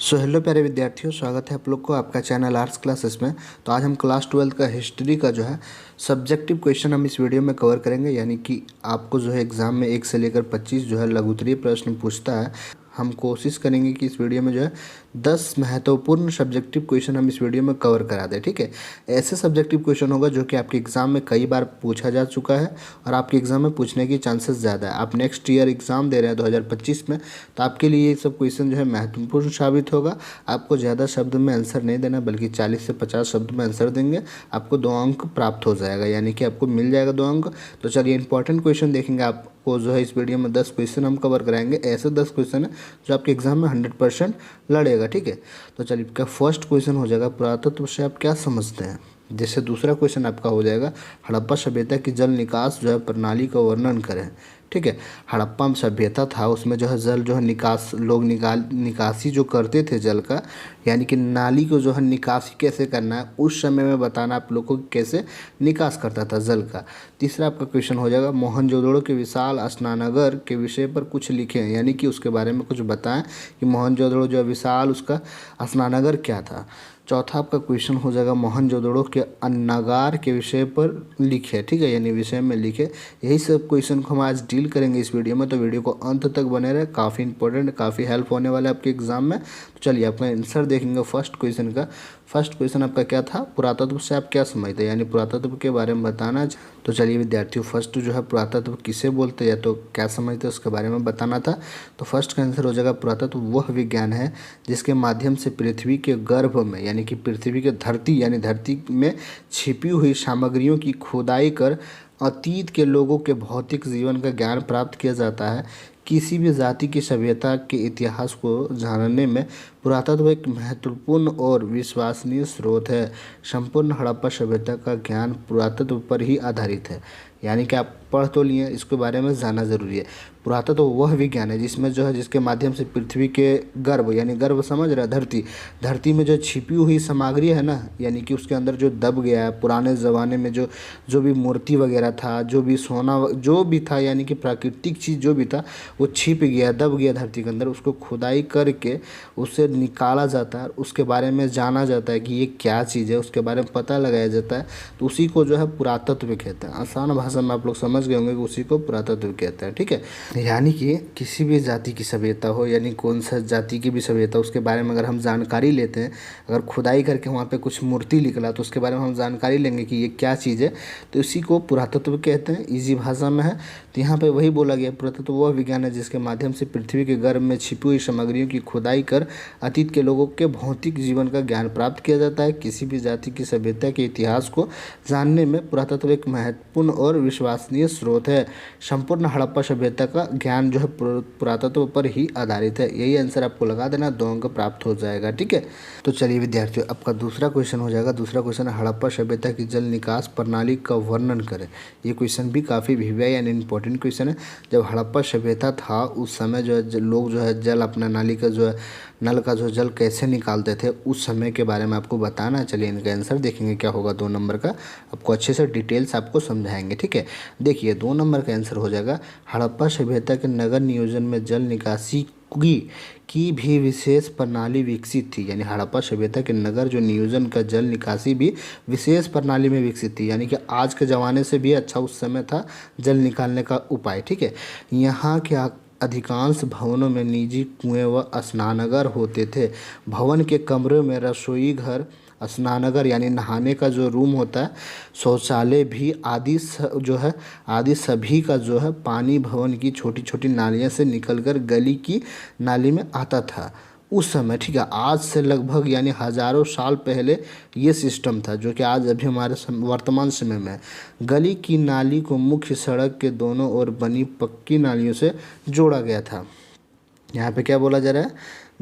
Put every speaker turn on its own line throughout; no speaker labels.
So hello प्यारे विद्यार्थियों, स्वागत है आप लोग को आपका चैनल आर्ट्स क्लासेस में। तो आज हम क्लास 12 का हिस्ट्री का जो है सब्जेक्टिव क्वेश्चन हम इस वीडियो में कवर करेंगे। यानी कि आपको जो है एग्ज़ाम में 1 से लेकर 25 जो है लघु उत्तरीय प्रश्न पूछता है। हम कोशिश करेंगे कि इस वीडियो में जो है 10 महत्वपूर्ण सब्जेक्टिव क्वेश्चन हम इस वीडियो में कवर करा दें। ठीक है, ऐसे सब्जेक्टिव क्वेश्चन होगा जो कि आपके एग्ज़ाम में कई बार पूछा जा चुका है और आपके एग्ज़ाम में पूछने की चांसेस ज़्यादा है। आप नेक्स्ट ईयर एग्ज़ाम दे रहे हैं 2025 में, तो आपके लिए ये सब क्वेश्चन जो है महत्वपूर्ण साबित होगा। आपको ज़्यादा शब्द में आंसर नहीं देना, बल्कि 40 से 50 शब्द में आंसर देंगे, आपको 2 अंक प्राप्त हो जाएगा, यानी कि आपको मिल जाएगा 2 अंक। तो चलिए इंपॉर्टेंट क्वेश्चन देखेंगे। आपको जो है इस वीडियो में 10 क्वेश्चन हम कवर कराएंगे। ऐसे 10 क्वेश्चन है जो आपके एग्जाम में 100% लड़ेगा। ठीक है, तो चलिए आपका फर्स्ट क्वेश्चन हो जाएगा, पुरातत्व से आप क्या समझते हैं। जैसे दूसरा क्वेश्चन आपका हो जाएगा, हड़प्पा सभ्यता की जल निकास जो है प्रणाली का वर्णन करें। ठीक है, हड़प्पा में सभ्यता था, उसमें जो है जल जो है निकासी जो करते थे जल का, यानी कि नाली को जो है निकासी कैसे करना है उस समय में बताना आप लोग को कैसे निकास करता था जल का। तीसरा आपका क्वेश्चन हो जाएगा, मोहनजोदड़ो के विशाल स्नानागार के विषय पर कुछ लिखें, यानी कि उसके बारे में कुछ बताएं कि मोहनजोदड़ो जो विशाल उसका स्नानागार क्या था। चौथा आपका क्वेश्चन हो जाएगा, मोहनजोदड़ो के अन्नागार के विषय पर लिखे। ठीक है, यानी विषय में लिखे। यही सब क्वेश्चन को हम आज डील करेंगे इस वीडियो में, तो वीडियो को अंत तक बने रहे। काफ़ी इंपॉर्टेंट, काफ़ी हेल्प होने वाला है आपके एग्जाम में। तो चलिए आपका आंसर देखेंगे फर्स्ट क्वेश्चन का। फर्स्ट क्वेश्चन आपका क्या था, पुरातत्व से आप क्या समझते हैं, यानी पुरातत्व के बारे में बताना। तो चलिए विद्यार्थियों, फर्स्ट जो है पुरातत्व किसे बोलते हैं या तो क्या समझते हैं उसके बारे में बताना था। तो फर्स्ट का आंसर हो जाएगा, पुरातत्व वह विज्ञान है जिसके माध्यम से पृथ्वी के गर्भ में, यानी कि पृथ्वी के धरती यानी धरती में छिपी हुई सामग्रियों की खुदाई कर अतीत के लोगों के भौतिक जीवन का ज्ञान प्राप्त किया जाता है। किसी भी जाति की सभ्यता के इतिहास को जानने में पुरातत्व एक महत्वपूर्ण और विश्वसनीय स्रोत है। संपूर्ण हड़प्पा सभ्यता का ज्ञान पुरातत्व पर ही आधारित है। यानी कि आप पढ़ तो लिए, इसके बारे में जानना जरूरी है। पुरातत्व वह विज्ञान है जिसमें जो है जिसके माध्यम से पृथ्वी के गर्भ, यानी गर्भ समझ रहे हैं, धरती में जो छिपी हुई सामग्री है ना, यानी कि उसके अंदर जो दब गया है पुराने ज़माने में जो भी मूर्ति वगैरह था, जो भी सोना जो भी था, यानी कि प्राकृतिक चीज़ जो भी था वो छिप गया, दब गया धरती के अंदर। उसको खुदाई करके उससे निकाला जाता है, उसके बारे में जाना जाता है कि ये क्या चीज़ है, उसके बारे में पता लगाया जाता है। तो उसी को जो है पुरातत्व कहते हैं। आसान भाषा में आप लोग समझ गए होंगे कि उसी को पुरातत्व कहते हैं। ठीक है, यानी कि किसी भी जाति की सभ्यता हो, यानी कौन सा जाति की भी सभ्यता, उसके बारे में अगर हम जानकारी लेते हैं, अगर खुदाई करके वहाँ पे कुछ मूर्ति निकला तो उसके बारे में हम जानकारी लेंगे कि ये क्या चीज़ है, तो इसी को पुरातत्व कहते हैं। इजी भाषा में है। तो यहाँ पे वही बोला गया, पुरातत्व वह विज्ञान है जिसके माध्यम से पृथ्वी के गर्भ में छिपी हुई सामग्रियों की खुदाई कर अतीत के लोगों के भौतिक जीवन का ज्ञान प्राप्त किया जाता है। किसी भी जाति की सभ्यता के इतिहास को जानने में पुरातत्व एक महत्वपूर्ण और विश्वसनीय स्रोत है। संपूर्ण हड़प्पा सभ्यता का ज्ञान जो है पुरातत्व पर ही आधारित है। यही आंसर आपको लगा देना, 2 अंक प्राप्त हो जाएगा। ठीक है, तो चलिए विद्यार्थियों, आपका दूसरा क्वेश्चन हो जाएगा। दूसरा क्वेश्चन है, हड़प्पा सभ्यता की जल निकास प्रणाली का वर्णन करें। ये क्वेश्चन भी काफ़ी वीवाई एंड इम्पोर्टेंट क्वेश्चन है। जब हड़प्पा सभ्यता था उस समय जो है लोग जो है जल अपना नाली का जो है नल का जो जल कैसे निकालते थे उस समय के बारे में आपको बताना है। चलिए इनका आंसर देखेंगे क्या होगा। 2 नंबर का आपको अच्छे से डिटेल्स आपको समझाएंगे। ठीक है, देखिए 2 नंबर का आंसर हो जाएगा, हड़प्पा सभ्यता के नगर नियोजन में जल निकासी की भी विशेष प्रणाली विकसित थी। यानी हड़प्पा सभ्यता के नगर जो नियोजन का जल निकासी भी विशेष प्रणाली में विकसित थी, यानी कि आज के ज़माने से भी अच्छा उस समय था जल निकालने का उपाय। ठीक है, यहाँ के अधिकांश भवनों में निजी कुएं व स्नानागार होते थे। भवन के कमरे में रसोई घर, स्नानागार यानी नहाने का जो रूम होता है, शौचालय भी आदि सभी का जो है पानी भवन की छोटी छोटी नालियों से निकलकर गली की नाली में आता था उस समय। ठीक है, आज से लगभग यानी हज़ारों साल पहले ये सिस्टम था जो कि आज अभी हमारे वर्तमान समय में है। गली की नाली को मुख्य सड़क के दोनों ओर बनी पक्की नालियों से जोड़ा गया था। यहाँ पे क्या बोला जा रहा है,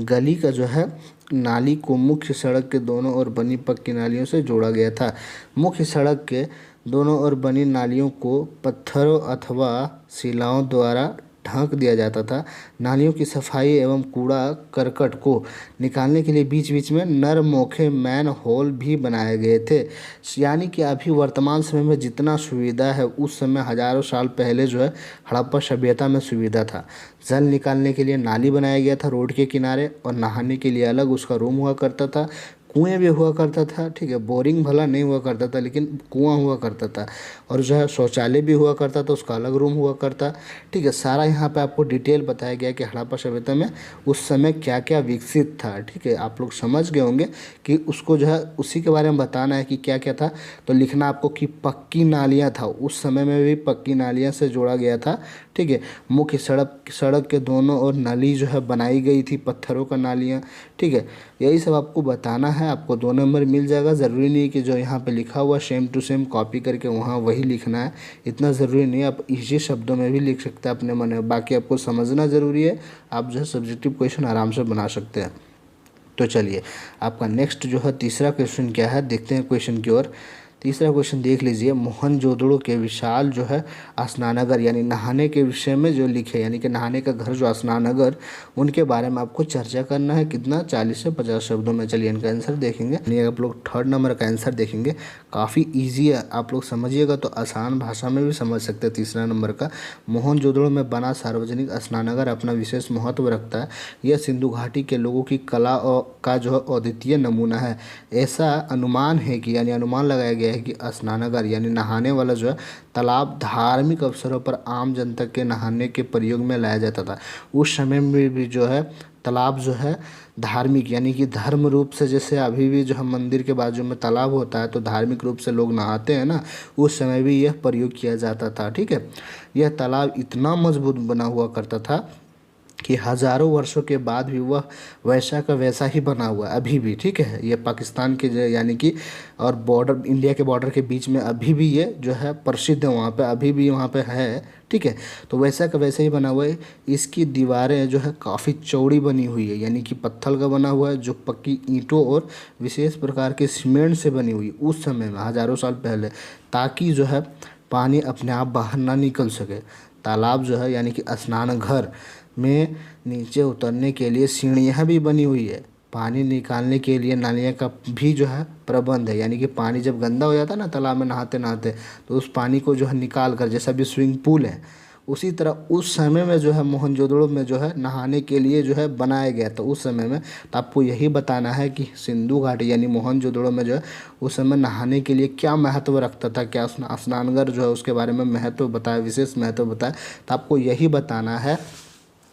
गली का जो है नाली को मुख्य सड़क के दोनों ओर बनी पक्की नालियों से जोड़ा गया था। मुख्य सड़क के दोनों ओर बनी नालियों को पत्थरों अथवा शिलाओं द्वारा ढक दिया जाता था। नालियों की सफाई एवं कूड़ा करकट को निकालने के लिए बीच बीच में नरमोखे मैन होल भी बनाए गए थे। यानी कि अभी वर्तमान समय में जितना सुविधा है उस समय हजारों साल पहले जो है हड़प्पा सभ्यता में सुविधा था। जल निकालने के लिए नाली बनाया गया था रोड के किनारे, और नहाने के लिए अलग उसका रूम हुआ करता था। कुएं भी हुआ करता था, ठीक है, बोरिंग भला नहीं हुआ करता था लेकिन कुआं हुआ करता था। और जो है शौचालय भी हुआ करता था, उसका अलग रूम हुआ करता, ठीक है। सारा यहाँ पे आपको डिटेल बताया गया कि हड़प्पा सभ्यता में उस समय क्या क्या विकसित था, ठीक है। आप लोग समझ गए होंगे कि उसको जो है उसी के बारे में बताना है कि क्या क्या था। तो लिखना आपको कि पक्की नालियाँ था, उस समय में भी पक्की नालियाँ से जोड़ा गया था, ठीक है। मुख्य सड़क के दोनों ओर नाली जो है बनाई गई थी, पत्थरों का नालियाँ, ठीक है। यही सब आपको बताना है। आपको 2 नंबर मिल जाएगा। ज़रूरी नहीं कि जो यहाँ पे लिखा हुआ सेम टू सेम कॉपी करके वहाँ वही लिखना है, इतना ज़रूरी नहीं है। आप इजी शब्दों में भी लिख सकते हैं अपने मन में, बाकी आपको समझना ज़रूरी है। आप जो है सब्जेक्टिव क्वेश्चन आराम से बना सकते हैं। तो चलिए आपका नेक्स्ट जो है तीसरा क्वेश्चन क्या है, देखते हैं क्वेश्चन की ओर। तीसरा क्वेश्चन देख लीजिए। मोहनजोदड़ो के विशाल जो है स्नानागार यानी नहाने के विषय में जो लिखे, यानी कि नहाने का घर जो स्नानागार, उनके बारे में आपको चर्चा करना है। कितना, 40 से 50 शब्दों में। चलिए इनका आंसर देखेंगे। यानी आप लोग 3rd नंबर का आंसर देखेंगे, काफ़ी ईजी है। आप लोग समझिएगा तो आसान भाषा में भी समझ सकते हैं। तीसरा नंबर का, मोहनजोदड़ो में बना सार्वजनिक स्नानागार अपना विशेष महत्व रखता है। यह सिंधु घाटी के लोगों की कला का जो है अद्वितीय नमूना है। ऐसा अनुमान है कि, यानी अनुमान लगाया गया है कि स्नानागार यानी नहाने वाला जो है तालाब धार्मिक अवसरों पर आम जनता के नहाने के प्रयोग में लाया जाता था। उस समय में भी जो है तालाब जो है धार्मिक यानी कि धर्म रूप से, जैसे अभी भी जो है मंदिर के बाजू में तालाब होता है तो धार्मिक रूप से लोग नहाते हैं ना, उस समय भी यह प्रयोग किया जाता था, ठीक है। यह तालाब इतना मजबूत बना हुआ करता था कि हज़ारों वर्षों के बाद भी वह वैसा का वैसा ही बना हुआ है अभी भी, ठीक है। ये पाकिस्तान के यानी कि और बॉर्डर, इंडिया के बॉर्डर के बीच में अभी भी ये जो है प्रसिद्ध है, वहाँ पे अभी भी वहाँ पे है, ठीक है। तो वैसा का वैसा ही बना हुआ है। इसकी दीवारें जो है काफ़ी चौड़ी बनी हुई है, यानी कि पत्थर का बना हुआ है, जो पक्की ईंटों और विशेष प्रकार के सीमेंट से बनी हुई उस समय में हज़ारों साल पहले, ताकि जो है पानी अपने आप बाहर ना निकल सके। तालाब जो है यानी कि स्नान घर में नीचे उतरने के लिए सीढ़ियाँ भी बनी हुई है। पानी निकालने के लिए नालियाँ का भी जो है प्रबंध है, यानी कि पानी जब गंदा हो जाता है ना तालाब में नहाते नहाते, तो उस पानी को जो है निकाल कर, जैसा भी स्विमिंग पूल है उसी तरह उस समय में जो है मोहनजोदड़ो में जो है नहाने के लिए जो है बनाया गया था उस समय में। तो आपको यही बताना है कि सिंधु घाटी यानी मोहनजोदड़ो में जो है उस समय नहाने के लिए क्या महत्व रखता था, क्या स्नानघर जो है उसके बारे में महत्व बताया, विशेष महत्व बताया। तो आपको यही बताना है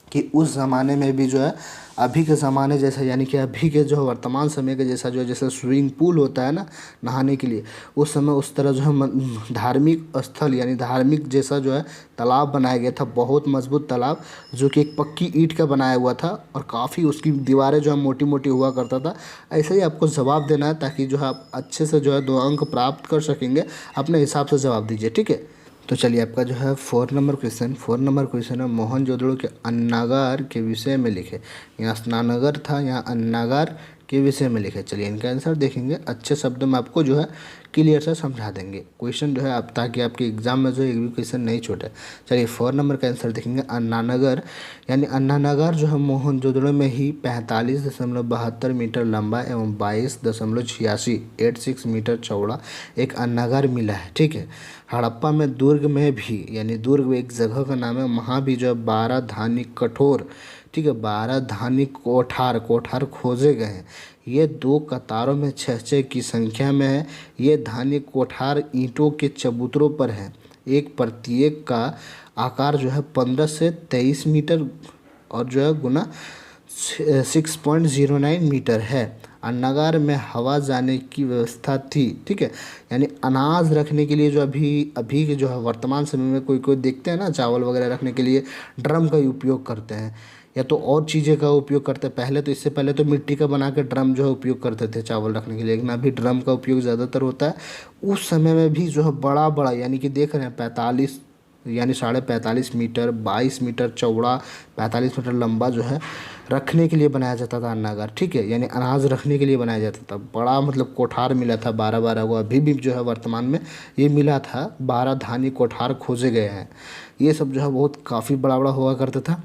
कि उस ज़माने में भी जो है अभी के ज़माने जैसा, यानी कि अभी के जो वर्तमान समय के जैसा जो है, जैसे स्विमिंग पूल होता है ना नहाने के लिए, उस समय उस तरह जो है धार्मिक स्थल यानी धार्मिक जैसा जो है तालाब बनाया गया था। बहुत मजबूत तालाब जो कि एक पक्की ईंट का बनाया हुआ था और काफ़ी उसकी दीवारें जो है मोटी मोटी हुआ करता था। ऐसे ही आपको जवाब देना है ताकि जो है आप अच्छे से जो है 2 अंक प्राप्त कर सकेंगे। अपने हिसाब से जवाब दीजिए, ठीक है। तो चलिए आपका जो है 4 नंबर क्वेश्चन है, मोहनजोदड़ो के अन्नागार के विषय में लिखे। यहाँ स्नानगर था, यहाँ अन्नागार के विषय में लिखे। चलिए इनका आंसर देखेंगे, अच्छे शब्दों में आपको जो है क्लियर से समझा देंगे क्वेश्चन जो है आप, ताकि आपके एग्जाम में जो एक भी क्वेश्चन नहीं छूटे। चलिए 4 नंबर का आंसर देखेंगे। अन्नानगर यानी अन्नानगर जो है मोहनजोदड़ो में ही 45.72 मीटर लंबा एवं 22.86 मीटर चौड़ा एक अन्नागार मिला है, ठीक है। हड़प्पा में दुर्ग में भी, यानी दुर्ग एक जगह का नाम है, वहाँ भी जो है 12 धानी कठोर, ठीक है, 12 धानी कोठार खोजे गए हैं। ये 2 कतारों में 6-6 की संख्या में है। ये धानी कोठार ईंटों के चबूतरों पर है। एक प्रत्येक का आकार जो है 15 से 23 मीटर और जो है गुना 6.09 मीटर है। अन्नागार में हवा जाने की व्यवस्था थी, ठीक है। यानी अनाज रखने के लिए जो अभी के जो है वर्तमान समय में कोई देखते हैं ना, चावल वगैरह रखने के लिए ड्रम का ही उपयोग करते हैं या तो और चीज़ें का उपयोग करते हैं। पहले तो, इससे पहले तो मिट्टी का बना के ड्रम जो है उपयोग करते थे चावल रखने के लिए, लेकिन अभी ड्रम का उपयोग ज़्यादातर होता है। उस समय में भी जो है बड़ा यानी कि देख रहे हैं यानी 45.5 मीटर, 22 मीटर चौड़ा, 45 मीटर लंबा जो है रखने के लिए बनाया जाता था अन्नागार। ठीक है, यानी अनाज रखने के लिए बनाया जाता था। बड़ा मतलब कोठार मिला था 12-12 को, अभी भी जो है वर्तमान में ये मिला था। 12 धानी कोठार खोजे गए हैं। ये सब जो है बहुत काफ़ी बड़ा बड़ा हुआ करता था।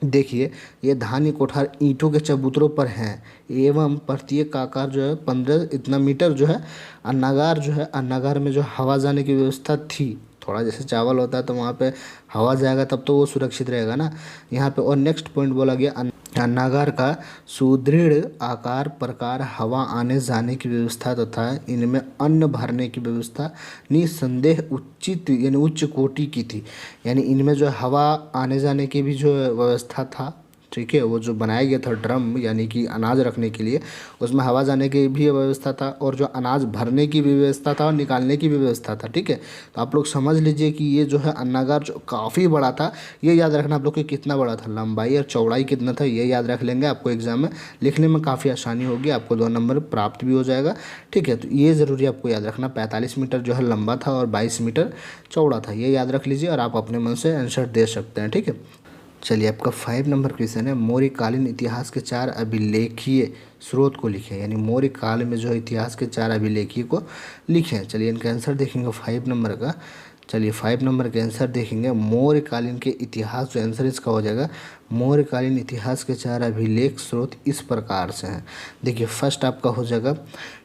देखिए, ये धानी कोठार ईंटों के चबूतरों पर हैं एवं प्रत्येक आकार जो है 15 इतना मीटर जो है। अन्नागार जो है, अन्नागार में जो हवा जाने की व्यवस्था थी। थोड़ा जैसे चावल होता है तो वहाँ पे हवा जाएगा तब तो वो सुरक्षित रहेगा ना। यहाँ पे और नेक्स्ट पॉइंट बोला गया, अन्नागार का सुदृढ़ आकार, प्रकार, हवा आने जाने की व्यवस्था तथा इनमें अन्न भरने की व्यवस्था निसंदेह उचित यानी उच्च कोटि की थी। यानी इनमें जो हवा आने जाने की भी जो व्यवस्था था, ठीक है, वो जो बनाया गया था ड्रम यानी कि अनाज रखने के लिए, उसमें हवा जाने की भी व्यवस्था था और जो अनाज भरने की भी व्यवस्था था और निकालने की भी व्यवस्था था। ठीक है, तो आप लोग समझ लीजिए कि ये जो है अन्नागार जो काफ़ी बड़ा था। ये याद रखना आप लोग कि कितना बड़ा था, लंबाई और चौड़ाई कितना था, ये याद रख लेंगे। आपको एग्जाम में लिखने में काफ़ी आसानी होगी, आपको 2 नंबर प्राप्त भी हो जाएगा। ठीक है, तो ये ज़रूरी आपको याद रखना। 45 मीटर जो है लंबा था और 22 मीटर चौड़ा था, ये याद रख लीजिए और आप अपने मन से आंसर दे सकते हैं। ठीक है, चलिए आपका 5 नंबर क्वेश्चन है, मौर्यकालीन इतिहास के 4 अभिलेखीय स्रोत को लिखें। यानी मौर्य काल में जो इतिहास के 4 अभिलेखीय को लिखें। चलिए इनका आंसर देखेंगे 5 नंबर का। चलिए 5 नंबर का आंसर देखेंगे, मौर्यकालीन के इतिहास, जो आंसर इसका हो जाएगा मौर्यकालीन इतिहास के 4 अभिलेख स्रोत इस प्रकार से हैं। देखिए फर्स्ट आपका हो जाएगा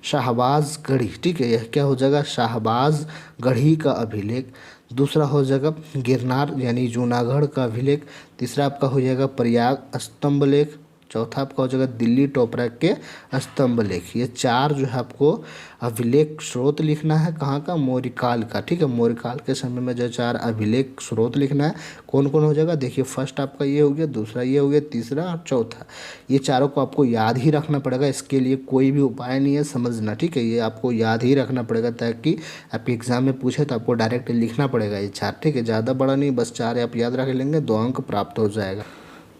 शाहबाज गढ़ी। ठीक है, यह क्या हो जाएगा, शाहबाज गढ़ी का अभिलेख। दूसरा हो जाएगा गिरनार यानी जूनागढ़ का अभिलेख। तीसरा आपका हो जाएगा प्रयाग स्तंभ लेख। चौथा आपका हो जाएगा दिल्ली टोपरा के स्तंभ लेख। ये 4 जो है आपको अभिलेख स्रोत लिखना है, कहाँ का, मौर्यकाल का। ठीक है, मौर्यकाल के समय में जो 4 अभिलेख स्रोत लिखना है, कौन कौन हो जाएगा। देखिए फर्स्ट आपका ये हो गया, दूसरा ये हो गया, तीसरा और चौथा। ये चारों को आपको याद ही रखना पड़ेगा, इसके लिए कोई भी उपाय नहीं है समझना। ठीक है, ये आपको याद ही रखना पड़ेगा ताकि आपके एग्जाम में पूछे तो आपको डायरेक्ट लिखना पड़ेगा ये 4। ठीक है, ज़्यादा बड़ा नहीं, बस 4 आप याद रख लेंगे, 2 अंक प्राप्त हो जाएगा।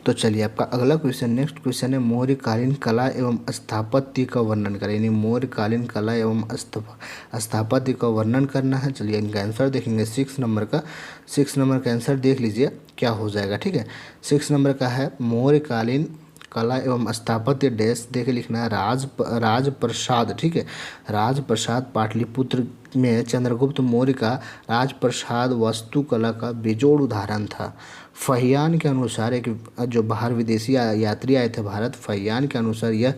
तो चलिए आपका अगला क्वेश्चन, नेक्स्ट क्वेश्चन है, मौर्यकालीन कला एवं स्थापत्य का वर्णन करें। यानी मौर्यकालीन कला एवं स्थापत्य का वर्णन करना है। चलिए इनका आंसर देखेंगे 6 नंबर का। 6 नंबर का आंसर देख लीजिए क्या हो जाएगा। ठीक है, 6 नंबर का है मौर्यकालीन कला एवं स्थापत्य डैश देखे लिखना है राजप्रसाद। ठीक है, राजप्रसाद पाटलिपुत्र में चंद्रगुप्त मौर्य का राजप्रसाद वास्तुकला का बेजोड़ उदाहरण था। फहियान के अनुसार, एक जो बाहर विदेशी यात्री आए थे भारत, फहियान के अनुसार यह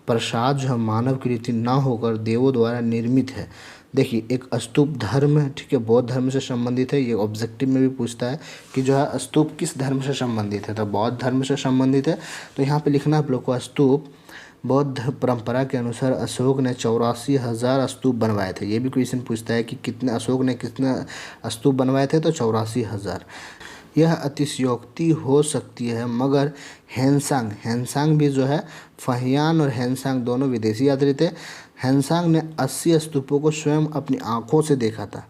प्रसाद जो है मानव कृति न होकर देवों द्वारा निर्मित है। देखिए एक स्तूप धर्म है, ठीक है, बौद्ध धर्म से संबंधित है। ये ऑब्जेक्टिव में भी पूछता है कि जो है स्तूप किस धर्म से संबंधित है, तो बौद्ध धर्म से संबंधित है। तो यहाँ पे लिखना आप लोग को स्तूप बौद्ध परंपरा के अनुसार अशोक ने 84,000 स्तूप बनवाए थे। ये भी क्वेश्चन पूछता है कि कितने अशोक ने कितने स्तूप बनवाए थे, तो 84,000। यह अतिशयोक्ति हो सकती है मगर हैंसांग भी जो है, फहियान और हैंसांग दोनों विदेशी यात्री थे। हैंसांग ने 80 स्तूपों को स्वयं अपनी आंखों से देखा था।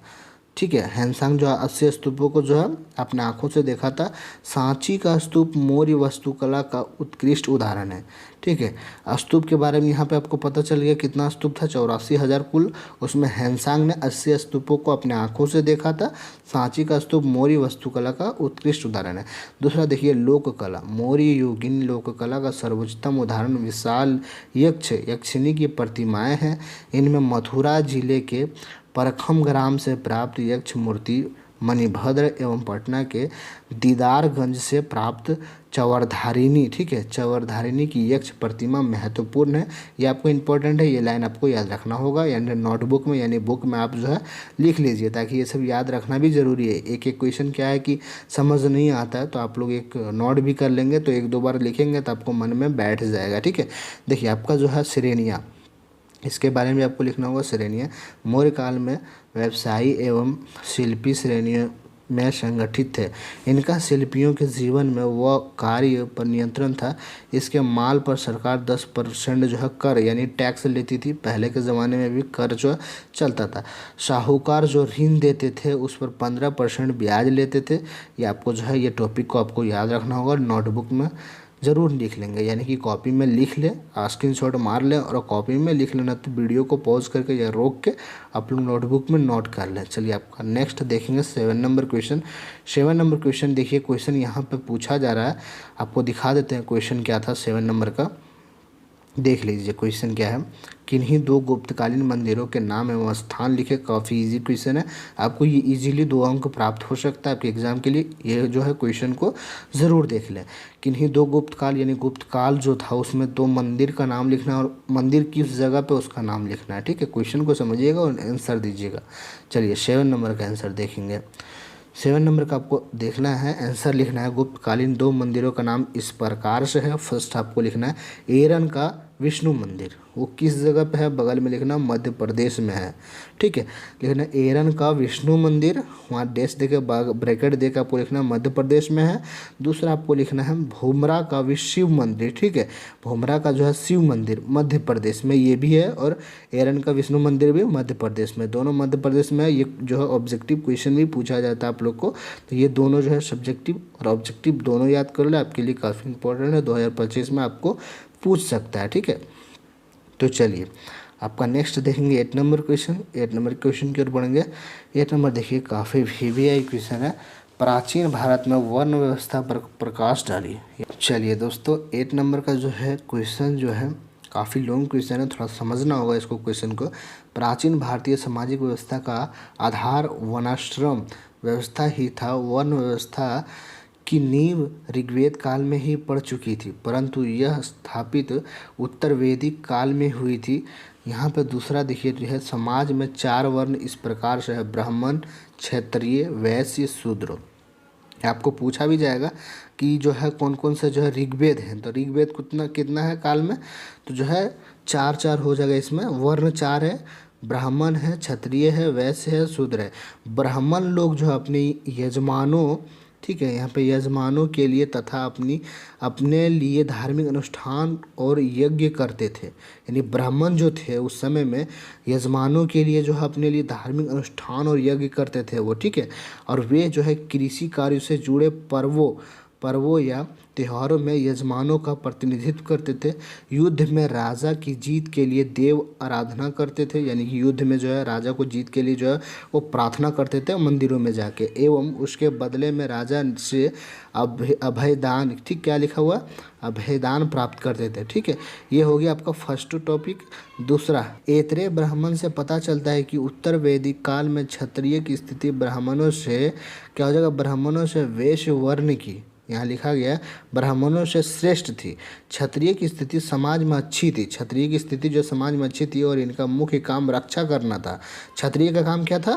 ठीक है, हैंसांग जो है 80 स्तूपों को जो है अपने आंखों से देखा था। सांची का स्तूप मौर्य वास्तुकला का उत्कृष्ट उदाहरण है। ठीक है, स्तूप के बारे में यहाँ पे आपको पता चल गया कितना स्तूप था, 84,000 कुल। उसमें हैंसांग ने 80 स्तूपों को अपने आंखों से देखा था। सांची का स्तूप मौर्य वास्तुकला का उत्कृष्ट उदाहरण है। दूसरा देखिए लोककला, मौर्य युगीन लोककला का सर्वोच्चतम उदाहरण विशाल यक्षिणी की प्रतिमाएँ हैं। इनमें मथुरा जिले के परखम ग्राम से प्राप्त यक्ष मूर्ति, मणिभद्र एवं पटना के दीदारगंज से प्राप्त चवरधारिणी, ठीक है, चवरधारिणी की यक्ष प्रतिमा महत्वपूर्ण है। ये आपको इंपॉर्टेंट है, ये लाइन आपको याद रखना होगा, यानी नोटबुक में यानी बुक में आप जो है लिख लीजिए, ताकि ये सब याद रखना भी ज़रूरी है। एक एक क्वेश्चन क्या है कि समझ नहीं आता है तो आप लोग एक नोट भी कर लेंगे, तो 1-2 बार लिखेंगे तो आपको मन में बैठ जाएगा। ठीक है, देखिए आपका जो है श्रेणियाँ, इसके बारे में आपको लिखना होगा। श्रेणियाँ मौर्य काल में व्यवसायी एवं शिल्पी श्रेणियों में संगठित थे। इनका शिल्पियों के जीवन में वह कार्य पर नियंत्रण था। इसके माल पर सरकार 10% जो है कर यानी टैक्स लेती थी। पहले के ज़माने में भी कर जो चलता था। साहूकार जो ऋण देते थे उस पर 15% ब्याज लेते थे। ये आपको जो है ये टॉपिक को आपको याद रखना होगा, नोटबुक में ज़रूर लिख लेंगे, यानी कि कॉपी में लिख ले, स्क्रीनशॉट मार लें और कॉपी में लिख लेना, तो वीडियो को पॉज करके या रोक के आप लोग नोटबुक में नोट कर लें। चलिए आपका नेक्स्ट देखेंगे 7 नंबर क्वेश्चन। 7 नंबर क्वेश्चन देखिए, क्वेश्चन यहाँ पे पूछा जा रहा है, आपको दिखा देते हैं क्वेश्चन क्या था 7 नंबर का। देख लीजिए क्वेश्चन क्या है, किन्हीं दो गुप्तकालीन मंदिरों के नाम एवं स्थान लिखे। काफ़ी इजी क्वेश्चन है, आपको ये इजीली 2 अंक प्राप्त हो सकता है आपके एग्जाम के लिए। ये जो है क्वेश्चन को ज़रूर देख लें। किन्हीं दो गुप्तकाल, यानी गुप्तकाल जो था उसमें 2 मंदिर का नाम लिखना है और मंदिर किस जगह पे उसका नाम लिखना है। ठीक है, क्वेश्चन को समझिएगा और आंसर दीजिएगा। चलिए 7 नंबर का आंसर देखेंगे। 7 नंबर का आपको देखना है, आंसर लिखना है। गुप्तकालीन 2 मंदिरों का नाम इस प्रकार से है। फर्स्ट आपको लिखना है एरन का विष्णु मंदिर, वो किस जगह पे है, बगल में लिखना मध्य प्रदेश में है। ठीक है, लिखना एरन का विष्णु मंदिर, वहाँ डैश देके ब्रैकेट देकर आपको लिखना मध्य प्रदेश में है। दूसरा आपको लिखना है भूमरा का शिव मंदिर। ठीक है, भूमरा का जो है शिव मंदिर मध्य प्रदेश में ये भी है, और एरन का विष्णु मंदिर भी मध्य प्रदेश में, दोनों मध्य प्रदेश में है। ये जो है ऑब्जेक्टिव क्वेश्चन भी पूछा जाता है आप लोग को, तो ये दोनों जो है सब्जेक्टिव और ऑब्जेक्टिव दोनों याद कर ले, आपके लिए काफ़ी इंपॉर्टेंट है, 2025 में आपको पूछ सकता है। ठीक है, तो चलिए आपका नेक्स्ट देखेंगे 8 नंबर क्वेश्चन। 8 नंबर क्वेश्चन की ओर बढ़ेंगे। 8 नंबर देखिए, काफ़ी वीवीआई क्वेश्चन है। प्राचीन भारत में वर्ण व्यवस्था पर प्रकाश डालिए। चलिए दोस्तों, 8 नंबर का जो है क्वेश्चन जो है काफ़ी लॉन्ग क्वेश्चन है, थोड़ा समझना होगा इसको क्वेश्चन को। प्राचीन भारतीय सामाजिक व्यवस्था का आधार वर्णाश्रम व्यवस्था ही था। वर्ण व्यवस्था की नींव ऋग्वेद काल में ही पड़ चुकी थी, परंतु यह स्थापित उत्तर वैदिक काल में हुई थी। यहाँ पे दूसरा देखिए जो है, समाज में 4 वर्ण इस प्रकार से है, ब्राह्मण, क्षत्रिय, वैश्य, शूद्र। आपको पूछा भी जाएगा कि जो है कौन कौन से जो है ऋग्वेद हैं, तो ऋग्वेद कितना कितना है काल में, तो जो है 4 हो जाएगा। इसमें वर्ण 4 है, ब्राह्मण है, क्षत्रिय है, वैश्य है, शूद्र है। ब्राह्मण लोग जो है अपने यजमानों, ठीक है, यहाँ पे यजमानों के लिए तथा अपने लिए धार्मिक अनुष्ठान और यज्ञ करते थे। यानी ब्राह्मण जो थे उस समय में यजमानों के लिए जो है अपने लिए धार्मिक अनुष्ठान और यज्ञ करते थे वो। ठीक है, और वे जो है कृषि कार्य से जुड़े पर्वों या त्योहारों में यजमानों का प्रतिनिधित्व करते थे। युद्ध में राजा की जीत के लिए देव आराधना करते थे, यानी कि युद्ध में जो है राजा को जीत के लिए जो है वो प्रार्थना करते थे मंदिरों में जाके, एवं उसके बदले में राजा से अभयदान, ठीक क्या लिखा हुआ, अभयदान प्राप्त करते थे। ठीक है, ये हो गया आपका फर्स्ट टॉपिक। दूसरा, ऐतरेय ब्राह्मण से पता चलता है कि उत्तर वैदिक काल में क्षत्रिय की स्थिति ब्राह्मणों से क्या हो जाएगा, ब्राह्मणों से वैश्य वर्ण की, यहाँ लिखा गया ब्राह्मणों से श्रेष्ठ थी। क्षत्रिय की स्थिति समाज में अच्छी थी, क्षत्रिय की स्थिति जो समाज में अच्छी थी, और इनका मुख्य काम रक्षा करना था। क्षत्रिय का काम क्या था,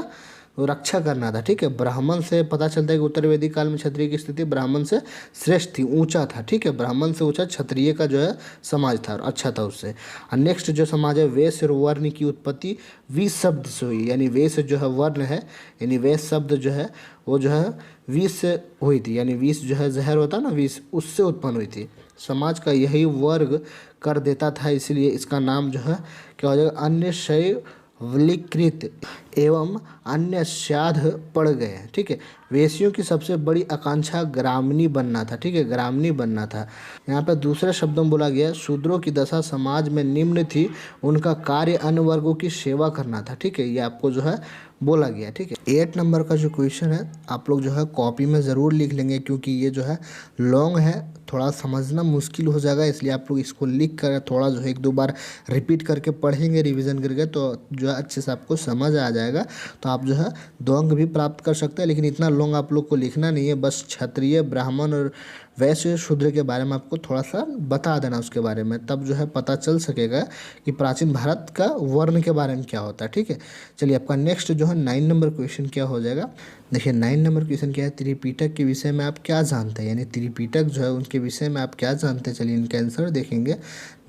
वो रक्षा करना था। ठीक है, ब्राह्मण से पता चलता है कि उत्तर वैदिक काल में क्षत्रिय की स्थिति ब्राह्मण से श्रेष्ठ थी, ऊंचा था। ठीक है, ब्राह्मण से ऊंचा क्षत्रिय का जो है समाज था और अच्छा था उससे। और नेक्स्ट जो समाज है, वैश्य और वर्ण की उत्पत्ति वीस शब्द से हुई, यानी वैश्य जो है वर्ण है, यानी वैश्य शब्द जो है वो जो है विष से हुई थी, यानी विष जो है जहर होता है ना, विष, उससे उत्पन्न हुई थी। समाज का यही वर्ग कर देता था, इसलिए इसका नाम जो है क्या हो जाएगा, अन्य शैव वलीकृत एवं अन्य श्याध पड़ गए। ठीक है, वेश्यों की सबसे बड़ी आकांक्षा ग्रामणी बनना था। ठीक है, ग्रामणी बनना था। यहाँ पर दूसरे शब्दों में बोला गया, शूद्रों की दशा समाज में निम्न थी, उनका कार्य अन्य वर्गों की सेवा करना था। ठीक है, ये आपको जो है बोला गया। ठीक है, 8 नंबर का जो क्वेश्चन है आप लोग जो है कॉपी में ज़रूर लिख लेंगे, क्योंकि ये जो है लॉन्ग है, थोड़ा समझना मुश्किल हो जाएगा, इसलिए आप लोग इसको लिख कर थोड़ा जो है 1-2 बार रिपीट करके पढ़ेंगे, रिवीजन करके, तो जो है अच्छे से आपको समझ आ जाएगा। तो आप जो है 2 अंक भी प्राप्त कर सकते हैं, लेकिन इतना लॉन्ग आप लोग को लिखना नहीं है, बस क्षत्रिय, ब्राह्मण और वैश्य, शूद्र के बारे में आपको थोड़ा सा बता देना उसके बारे में, तब जो है पता चल सकेगा कि प्राचीन भारत का वर्ण के बारे में क्या होता है। ठीक है, चलिए आपका नेक्स्ट जो है 9 नंबर क्वेश्चन क्या हो जाएगा। देखिए 9 नंबर क्वेश्चन क्या है, त्रिपिटक के विषय में आप क्या जानते हैं, यानी त्रिपिटक जो है उनके विषय में आप क्या जानते हैं। चलिए इनका आंसर देखेंगे।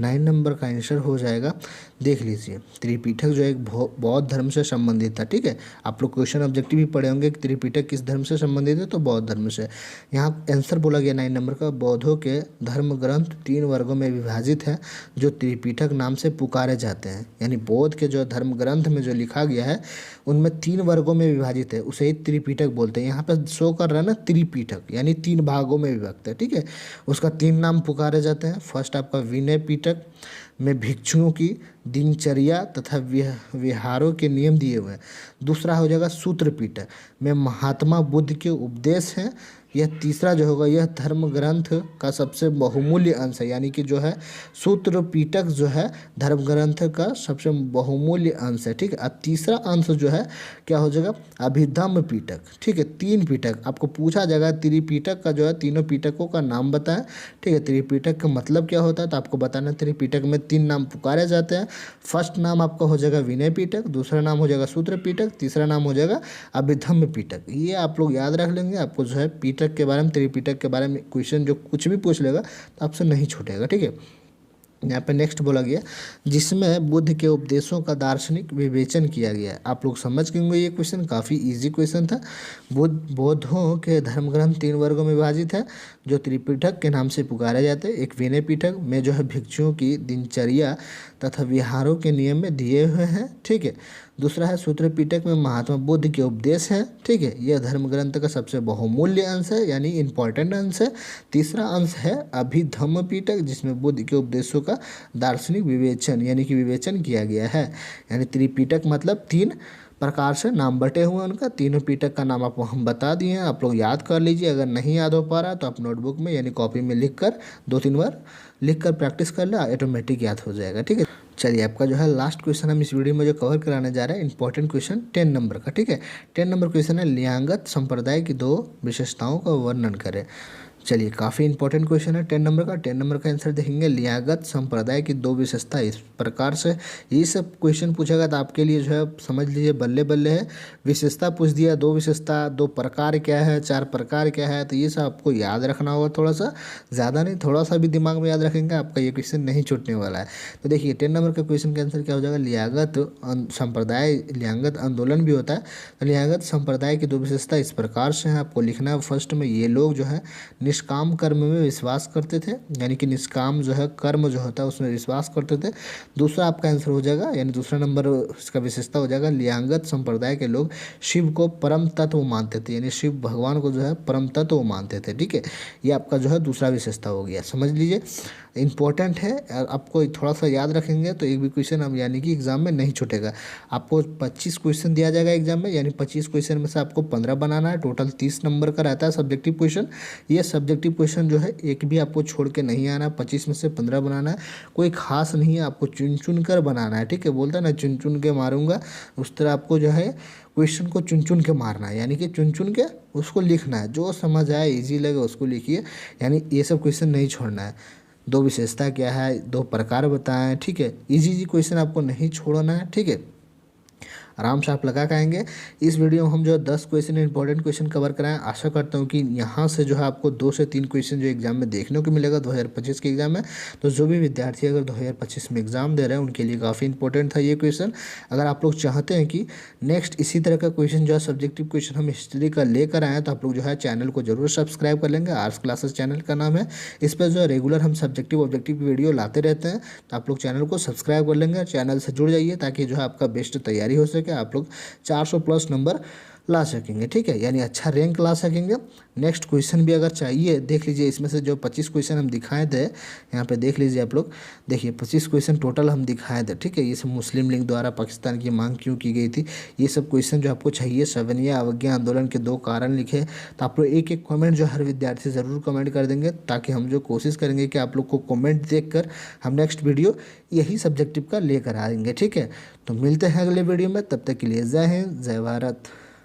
9 नंबर का आंसर हो जाएगा, देख लीजिए, त्रिपिटक जो एक बौद्ध धर्म से संबंधित था। ठीक है, आप लोग क्वेश्चन ऑब्जेक्टिव भी पढ़े होंगे कि त्रिपिटक किस धर्म से संबंधित है, तो बौद्ध धर्म से। यहाँ आंसर बोला गया 9 नंबर का, बौद्धों के धर्म ग्रंथ 3 वर्गों में विभाजित है जो त्रिपिटक नाम से पुकारे जाते हैं। यानी बौद्ध के जो धर्म ग्रंथ में जो लिखा गया है उनमें 3 वर्गों में विभाजित है, उसे ही त्रिपिटक बोलते हैं। यहाँ पे शो कर रहा है ना त्रिपिटक, यानी 3 भागों में विभक्त है, ठीक है। उसका 3 नाम पुकारे जाते हैं। फर्स्ट आपका विनय पिटक में भिक्षुओं की दिनचर्या तथा विहारों के नियम दिए हुए हैं। दूसरा हो जाएगा सूत्र पिटक में महात्मा बुद्ध के उपदेश हैं। यह तीसरा जो होगा यह धर्म ग्रंथ का सबसे बहुमूल्य अंश है, यानी कि जो है सूत्र पिटक जो है धर्म ग्रंथ का सबसे बहुमूल्य अंश है, ठीक है। अब तीसरा अंश जो है क्या हो जाएगा, अभिधम्म पिटक, ठीक है। 3 पिटक आपको पूछा जाएगा, त्रिपिटक का जो है तीनों पिटकों का नाम बताएं, ठीक है। त्रिपिटक का मतलब क्या होता है तो आपको बताना, त्रिपिटक में 3 नाम पुकारे जाते हैं। फर्स्ट नाम आपका हो जाएगा विनय पिटक, दूसरा नाम हो जाएगा सूत्र पिटक, तीसरा नाम हो जाएगा अभिधम्म पिटक। ये आप लोग याद रख लेंगे। आपको जो है पिटक के बारे में, त्रिपिटक के बारे में क्वेश्चन जो कुछ भी पूछ लेगा तो आपसे नहीं छूटेगा, ठीक है। यहाँ पे नेक्स्ट बोला गया जिसमें बुद्ध के उपदेशों का दार्शनिक विवेचन किया गया है। आप लोग समझ गए होंगे, ये क्वेश्चन काफ़ी इजी क्वेश्चन था। बौद्धों के धर्म ग्रंथ 3 वर्गों में विभाजित है जो त्रिपिटक के नाम से पुकारे जाते हैं। एक विनय पिटक में जो है भिक्षुओं की दिनचर्या तथा विहारों के नियम में दिए हुए हैं, ठीक है। दूसरा है सूत्र पिटक में महात्मा बुद्ध के उपदेश हैं, ठीक है। यह धर्म ग्रंथ का सबसे बहुमूल्य अंश है, यानी इंपॉर्टेंट अंश है। तीसरा अंश है अभिधम्म पिटक जिसमें बुद्ध के उपदेशों का दार्शनिक विवेचन यानी कि विवेचन किया गया है। यानी त्रिपिटक मतलब 3 प्रकार से नाम बटे हुए हैं उनका। तीनों पिटक का नाम आपको हम बता दिए हैं, आप लोग याद कर लीजिए। अगर नहीं याद हो पा रहा तो आप नोटबुक में यानी कॉपी में लिख कर 2-3 बार लिख कर प्रैक्टिस कर ले, ऑटोमेटिक याद हो जाएगा, ठीक है। चलिए आपका जो है लास्ट क्वेश्चन हम इस वीडियो में जो कवर कराने जा रहे हैं इंपॉर्टेंट क्वेश्चन 10 नंबर का, ठीक है। 10 नंबर क्वेश्चन है लियांगत संप्रदाय की 2 विशेषताओं का वर्णन करें। चलिए काफ़ी इंपॉर्टेंट क्वेश्चन है 10 नंबर का। 10 नंबर का आंसर देखेंगे लियाकत संप्रदाय की 2 विशेषता इस प्रकार से। ये सब क्वेश्चन पूछेगा तो आपके लिए जो है समझ लीजिए बल्ले बल्ले है। विशेषता पूछ दिया, 2 विशेषता, 2 प्रकार क्या है, 4 प्रकार क्या है, तो ये सब आपको याद रखना होगा थोड़ा सा, ज़्यादा नहीं, थोड़ा सा भी दिमाग में याद रखेंगे आपका ये क्वेश्चन नहीं छूटने वाला है। तो देखिए 10 नंबर का क्वेश्चन का आंसर क्या हो जाएगा, लियाकत संप्रदाय, लियांगत आंदोलन भी होता है। तो लियांगत संप्रदाय की 2 विशेषता इस प्रकार से है, आपको लिखना है। फर्स्ट में ये लोग जो है निष्काम कर्म में विश्वास करते थे, यानी कि निष्काम जो है कर्म जो होता है उसमें विश्वास करते थे। दूसरा आपका आंसर हो जाएगा, यानी दूसरा नंबर इसका विशेषता हो जाएगा लियांगत संप्रदाय के लोग शिव को परम तत्व मानते थे, यानी शिव भगवान को जो है परम तत्व मानते थे, ठीक है। ये आपका जो है दूसरा विशेषता हो गया, समझ लीजिए इंपॉर्टेंट है। आपको थोड़ा सा याद रखेंगे तो एक भी क्वेश्चन हम यानी कि एग्जाम में नहीं छूटेगा। आपको 25 क्वेश्चन दिया जाएगा एग्जाम में, यानी 25 क्वेश्चन में से आपको 15 बनाना है। टोटल 30 नंबर का रहता है सब्जेक्टिव क्वेश्चन। ये सब्जेक्टिव क्वेश्चन जो है एक भी आपको छोड़ के नहीं आना, 25 में से 15 बनाना है। कोई खास नहीं है, आपको चुन चुन कर बनाना है, ठीक है। बोलता है ना चुन चुन के मारूंगा, उस तरह आपको जो है क्वेश्चन को चुन चुन के मारना है, यानी कि चुन चुन के उसको लिखना है। जो समझ आए ईजी लगे उसको लिखिए, यानी ये सब क्वेश्चन नहीं छोड़ना है। 2 विशेषता क्या है, 2 प्रकार बताएं, ठीक है। इजी क्वेश्चन आपको नहीं छोड़ना है, ठीक है। आराम से आप लगा के आएंगे। इस वीडियो में हम जो 10 क्वेश्चन इंपॉर्टेंट क्वेश्चन कवर कराएं। आशा करता हूं कि यहाँ से जो है आपको 2 से 3 क्वेश्चन जो एग्जाम में देखने को मिलेगा 2025 के एग्जाम में। तो जो भी विद्यार्थी अगर 2025 में एग्जाम दे रहे हैं उनके लिए काफ़ी इंपॉर्टेंट था ये क्वेश्चन। अगर आप लोग चाहते हैं कि नेक्स्ट इसी तरह का क्वेश्चन जो है सब्जेक्टिव क्वेश्चन हम हिस्ट्री का लेकर आएँ तो आप लोग जो है चैनल को जरूर सब्सक्राइब कर लेंगे। आर्ट्स क्लासेस चैनल का नाम है, इस पर जो है रेगुलर हम सब्जेक्टिव ऑब्जेक्टिव की वीडियो लाते रहते हैं। तो आप लोग चैनल को सब्सक्राइब कर लेंगे, चैनल से जुड़ जाइए ताकि जो है आपका बेस्ट तैयारी हो सके, आप लोग 400 प्लस नंबर ला सकेंगे, ठीक है, यानी अच्छा रैंक ला सकेंगे। नेक्स्ट क्वेश्चन भी अगर चाहिए देख लीजिए, इसमें से जो 25 क्वेश्चन हम दिखाए थे यहाँ पे देख लीजिए आप लोग, देखिए 25 क्वेश्चन टोटल हम दिखाए थे, ठीक है। ये सब मुस्लिम लीग द्वारा पाकिस्तान की मांग क्यों की गई थी, ये सब क्वेश्चन जो आपको चाहिए। 7 अवज्ञा आंदोलन के 2 कारण लिखे, तो आप लोग एक एक कमेंट जो हर विद्यार्थी ज़रूर कमेंट कर देंगे, ताकि हम जो कोशिश करेंगे कि आप लोग को कमेंट देखकर हम नेक्स्ट वीडियो यही सब्जेक्टिव का लेकर आएंगे, ठीक है। तो मिलते हैं अगले वीडियो में, तब तक के लिए जय हिंद, जय भारत।